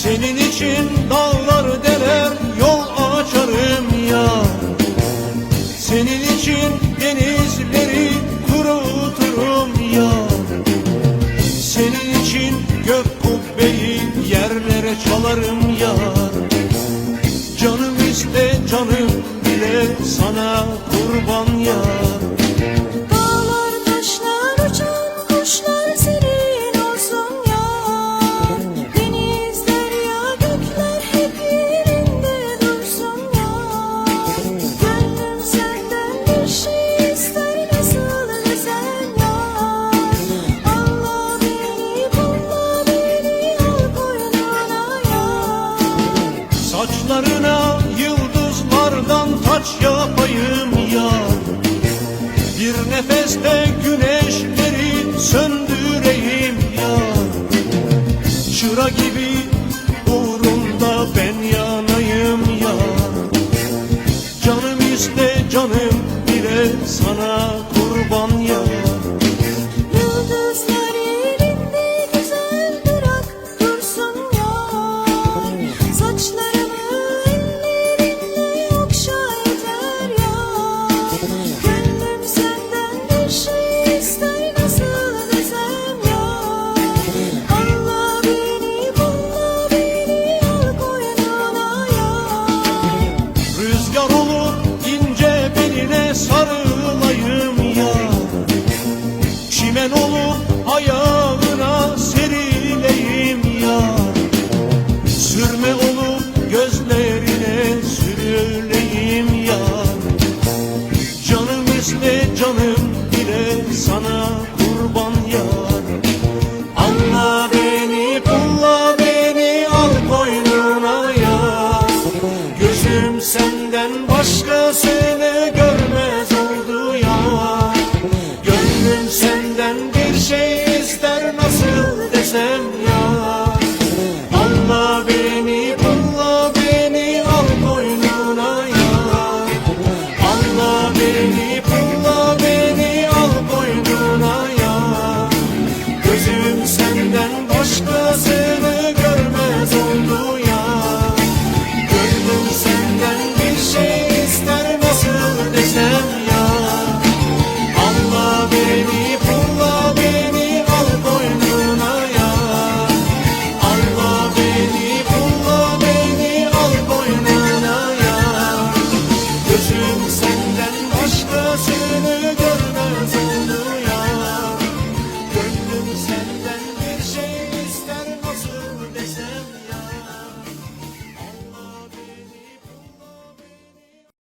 Senin için dağlar deler yol açarım yar. Senin için denizleri kuruturum yar. Senin için gök kubbeyi yerlere çalarım yar. Canım iste canım bile sana kurban yar. Dağlar taşlar uçan kuşlar senin olsun yar. Deniz derya gökler hep yerinde dursun yar. Gönlüm senden bir şey ister nasıl desem yar. Allah beni kulla beni al koynuna yar. Saçlarına yıldızlardan taç yapayım yar. Bir nefeste güneşleri söndüreyim yar. Çıra gibi uğrunda ben yanayım yar. Canım iste canım bile sana